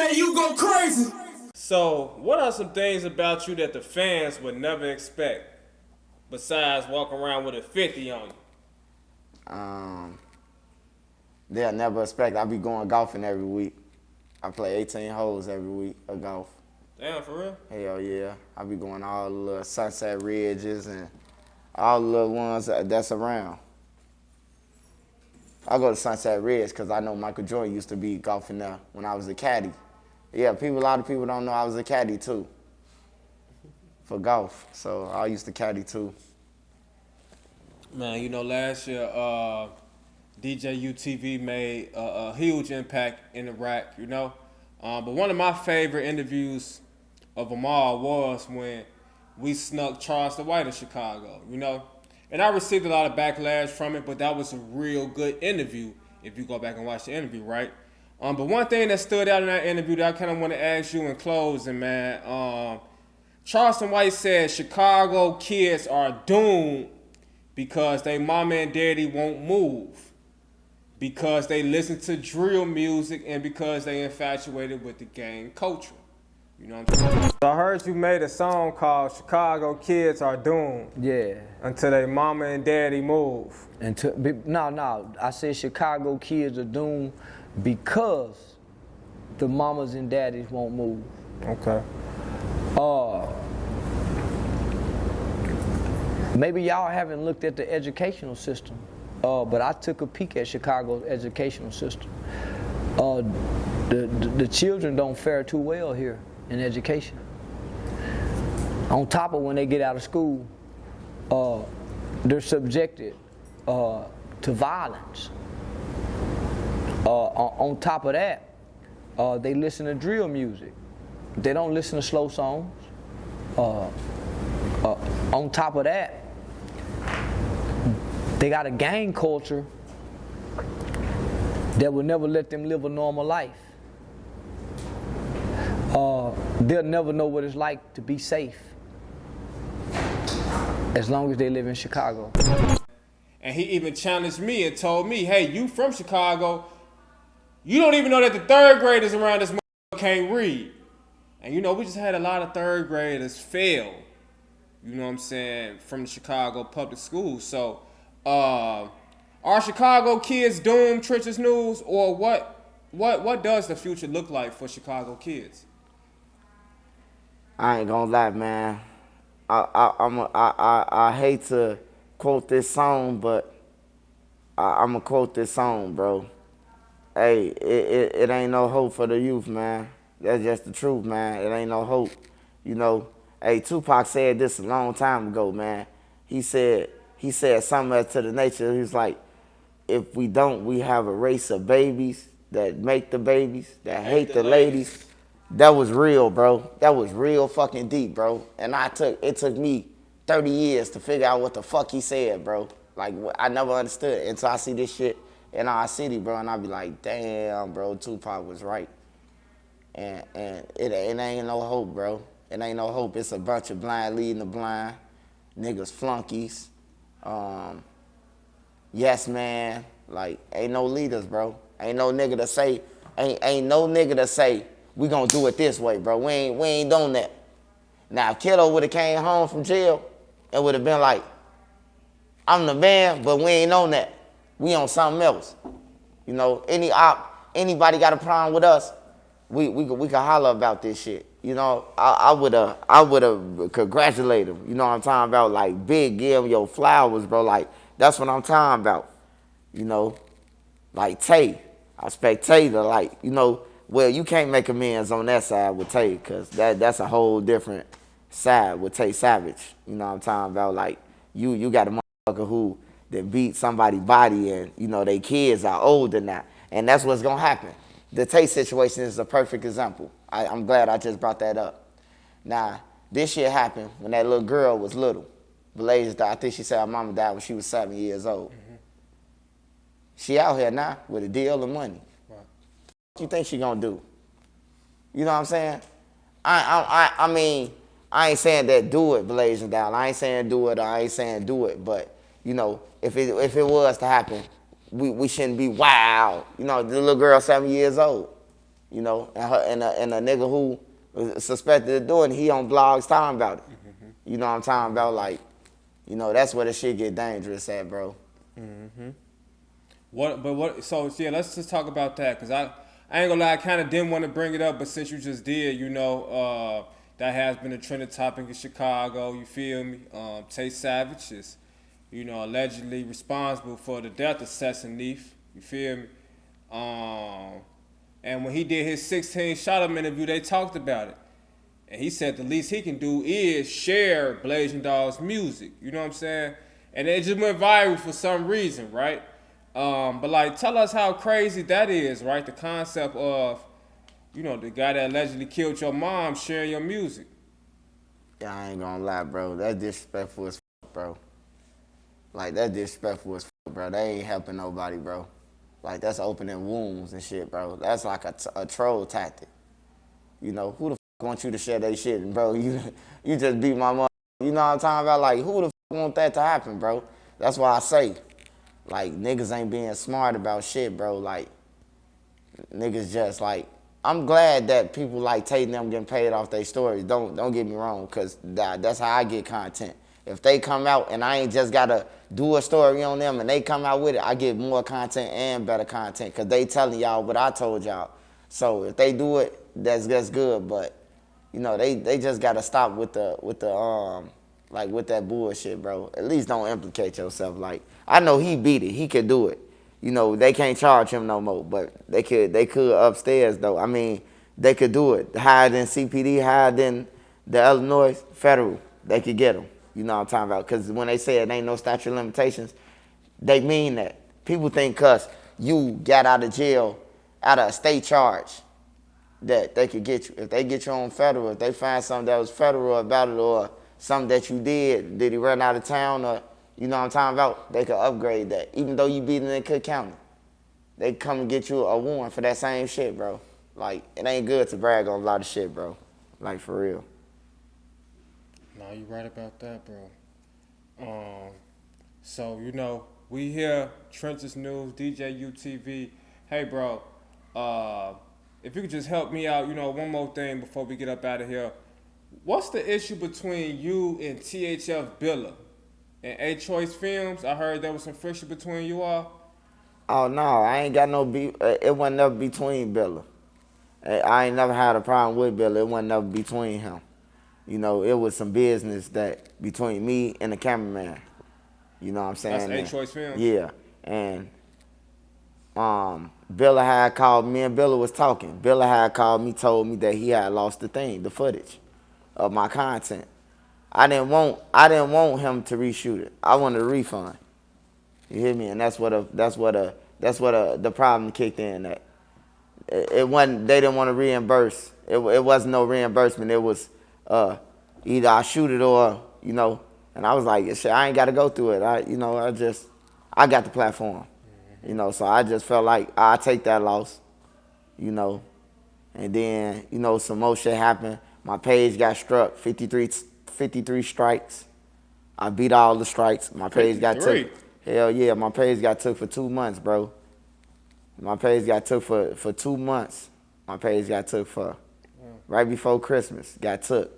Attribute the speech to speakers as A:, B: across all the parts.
A: DJ, you go crazy.
B: So, what are some things about you that the fans would never expect, besides walking around with a 50 on you?
C: They'll never expect I be going golfing every week. I play 18 holes every week of golf.
B: Damn, for real?
C: Hell yeah. I be going all the little Sunset Ridges and all the little ones that's around. I go to Sunset Ridge because I know Michael Jordan used to be golfing there when I was a caddy. Yeah, a lot of people don't know I was a caddy too for golf. So I used to caddy too.
B: Man, you know, last year, DJ UTV made a huge impact in Iraq, you know. But one of my favorite interviews of them all was when we snuck Charleston White in Chicago, you know. And I received a lot of backlash from it, but that was a real good interview if you go back and watch the interview, right? But one thing that stood out in that interview that I kind of want to ask you in closing, man, Charleston White said Chicago kids are doomed because they mama and daddy won't move, because they listen to drill music, and because they infatuated with the gang culture. You know what I'm saying? So I heard you made a song called Chicago Kids Are Doomed.
D: Yeah.
B: Until they mama and daddy move.
D: No. I said Chicago kids are doomed because the mamas and daddies won't move.
B: Okay.
D: Maybe y'all haven't looked at the educational system, but I took a peek at Chicago's educational system. The children don't fare too well here in education. On top of when they get out of school, they're subjected to violence. On top of that, they listen to drill music. They don't listen to slow songs. On top of that, they got a gang culture that will never let them live a normal life. They'll never know what it's like to be safe as long as they live in Chicago.
B: And he even challenged me and told me, hey, you from Chicago, you don't even know that the third graders around this can't read. And you know, we just had a lot of third graders fail, you know what I'm saying, from the Chicago public schools. So, are Chicago kids doomed, Trenches News, or what does the future look like for Chicago kids?
C: I ain't gonna lie, man. I hate to quote this song, but I'm gonna quote this song, bro. Hey, it ain't no hope for the youth, man. That's just the truth, man. It ain't no hope, you know. Hey, Tupac said this a long time ago, man. He said something to the nature. He was like, if we don't, we have a race of babies that make the babies, that hate the ladies. That was real, bro. That was real fucking deep, bro. And it took me 30 years to figure out what the fuck he said, bro. Like, I never understood it until I see this shit in our city, bro. And I be like, damn, bro, Tupac was right. And it ain't no hope, bro. It ain't no hope. It's a bunch of blind leading the blind. Niggas flunkies. Yes, man. Like, ain't no leaders, bro. Ain't no nigga to say, we gonna do it this way, bro. We ain't doing that. Now, if Kiddo would've came home from jail, it would've been like, I'm the man, but we ain't on that. We on something else. You know, anybody got a problem with us, we could holler about this shit. You know, I would've congratulated him. You know what I'm talking about? Like, big, give him your flowers, bro. Like, that's what I'm talking about. You know, like Tay. I expect Tay to, like, you know, well, you can't make amends on that side with Tay, because that's a whole different side with Tay Savage. You know what I'm talking about? Like, you got a motherfucker who that beat somebody's body, and, you know, they kids are older now. And that's what's going to happen. The Tay situation is a perfect example. I'm glad I just brought that up. Now, this shit happened when that little girl was little. Blasian Doll, I think she said her mama died when she was 7 years old. Mm-hmm. She out here now with a deal of money. Right. What you think she gonna do? You know what I'm saying? I mean, I ain't saying that do it, Blasian Doll. I ain't saying do it, or I ain't saying do it, but, you know, if it was to happen, we shouldn't be wild. You know, the little girl 7 years old. you know, and a nigga who was suspected of doing it, he on blogs talking about it. You know what I'm talking about? Like, you know, that's where the shit get dangerous at, bro.
B: So yeah, let's just talk about that, because I ain't gonna lie, I kind of didn't want to bring it up, but since you just did, you know, that has been a trending topic in Chicago. You feel me? Tay Savage is, you know, allegedly responsible for the death of Sesson Neef. You feel me? And when he did his 16 Shot 'em interview, they talked about it. And he said the least he can do is share Blasian Doll's music. You know what I'm saying? And it just went viral for some reason, right? But like, tell us how crazy that is, right? The concept of, you know, the guy that allegedly killed your mom sharing your music.
C: Yeah, I ain't gonna lie, bro. That's disrespectful as fuck, bro. Like, that's disrespectful as fuck, bro. They ain't helping nobody, bro. Like, that's opening wounds and shit, bro. That's like a troll tactic. You know, who the fuck want you to share that shit, bro? You just beat my mom. You know what I'm talking about? Like, who the fuck want that to happen, bro? That's why I say, like, niggas ain't being smart about shit, bro. Like, niggas just, like, I'm glad that people like Tay and them getting paid off their stories. Don't get me wrong, because that's how I get content. If they come out and I ain't just got to do a story on them and they come out with it, I get more content and better content, because they telling y'all what I told y'all. So if they do it, that's good. But, you know, they just got to stop with that bullshit, bro. At least don't implicate yourself. Like, I know he beat it. He could do it. You know, they can't charge him no more, but they could upstairs, though. I mean, they could do it. Higher than CPD, higher than the Illinois federal, they could get him. You know what I'm talking about? Because when they say it ain't no statute of limitations, they mean that. People think because you got out of jail, out of a state charge, that they could get you. If they get you on federal, if they find something that was federal about it, or something that you did he run out of town, or, you know what I'm talking about, they could upgrade that. Even though you beat it in Cook County, they come and get you a warrant for that same shit, bro. Like, it ain't good to brag on a lot of shit, bro. Like, for real.
B: No, you right about that, bro. So, you know, we here, Trenches News, DJ UTV. Hey, bro, if you could just help me out, you know, one more thing before we get up out of here. What's the issue between you and THF Billa and A Choice Films? I heard there was some friction between you all.
C: Oh, no, I ain't got no beef. It wasn't never between Billa. I ain't never had a problem with Billa. It wasn't never between him. You know, it was some business that between me and the cameraman. You know what I'm saying?
B: That's A Choice Films?
C: Yeah. And Billa had called me, and Billa was talking. Billa had called me, told me that he had lost the footage of my content. I didn't want him to reshoot it. I wanted a refund. You hear me? And that's what the problem kicked in. That it wasn't. They didn't want to reimburse. It wasn't no reimbursement. It was either I shoot it or, you know. And I was like, shit, I ain't got to go through it. I got the platform. You know, so I just felt like I take that loss. You know, and then, you know, some more shit happened. My page got struck, 53 strikes. I beat all the strikes. My page got took. Hell yeah, my page got took for 2 months, bro. My page got took for 2 months. My page got took for right before Christmas. Got took,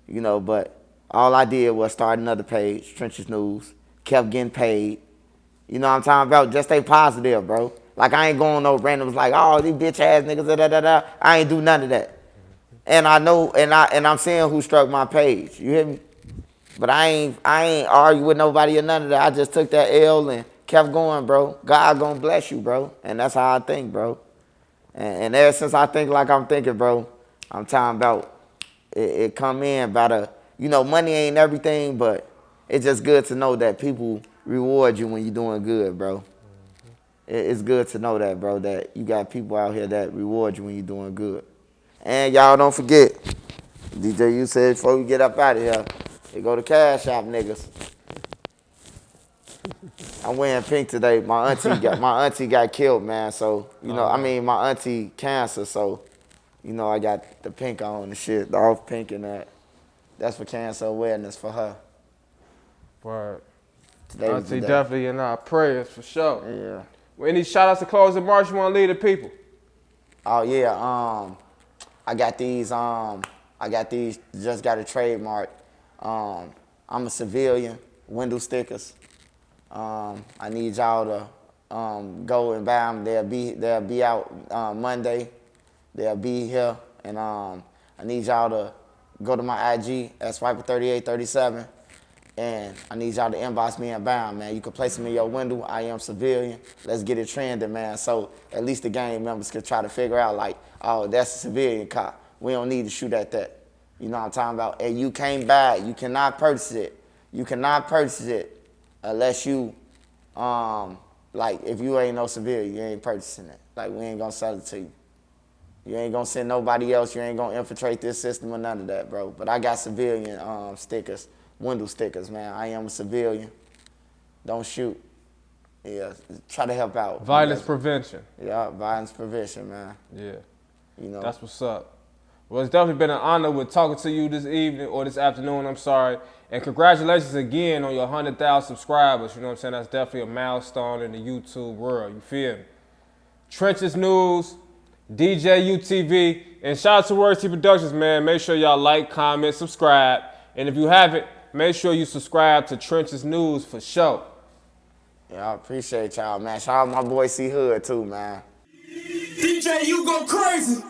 C: you know. But all I did was start another page, Trenches News. Kept getting paid. You know what I'm talking about? Just stay positive, bro. Like, I ain't going no randoms like, oh, these bitch ass niggas, da da da da. I ain't do none of that. And I know, and I'm seeing who struck my page. You hear me? But I ain't argue with nobody or none of that. I just took that L and kept going, bro. God gonna bless you, bro. And that's how I think, bro. And ever since I think like I'm thinking, bro, I'm talking about it come in about you know, money ain't everything, but it's just good to know that people reward you when you're doing good, bro. It's good to know that, bro, that you got people out here that reward you when you're doing good. And y'all don't forget, DJ, you said before we get up out of here, they go to Cash App, niggas. I'm wearing pink today. My auntie got killed, man. So, you know, I mean, my auntie cancer. So, you know, I got the pink on and shit, the off pink and that. That's for cancer awareness for her.
B: Word.
C: Today
B: Auntie definitely in our prayers for sure.
C: Yeah.
B: Well, any shout outs to close the march you want to lead the people?
C: Oh yeah, I got these, just got a trademark. I'm a civilian, window stickers. I need y'all to go and buy them. They'll be out Monday. They'll be here, and I need y'all to go to my IG at Swiper3837, and I need y'all to inbox me and buy them, man. You can place them in your window. I am civilian. Let's get it trending, man. So at least the gang members can try to figure out, like, oh, that's a civilian cop. We don't need to shoot at that. You know what I'm talking about? And you can't buy it. You cannot purchase it. You cannot purchase it unless you, like, if you ain't no civilian, you ain't purchasing it. Like, we ain't gonna sell it to you. You ain't gonna send nobody else. You ain't gonna infiltrate this system or none of that, bro. But I got civilian stickers, window stickers, man. I am a civilian. Don't shoot. Yeah, try to help out.
B: Violence prevention.
C: Yeah, violence prevention, man.
B: Yeah.
C: You know.
B: That's what's up. Well, it's definitely been an honor with talking to you this evening, or this afternoon, I'm sorry. And congratulations again on your 100,000 subscribers. You know what I'm saying? That's definitely a milestone in the YouTube world. You feel me? Trenches News, DJ UTV, and shout out to Word T Productions, man. Make sure y'all like, comment, subscribe. And if you haven't, make sure you subscribe to Trenches News for sure.
C: Yeah, I appreciate y'all, man. Shout out my boy C Hood too, man.
A: DJ, you go crazy.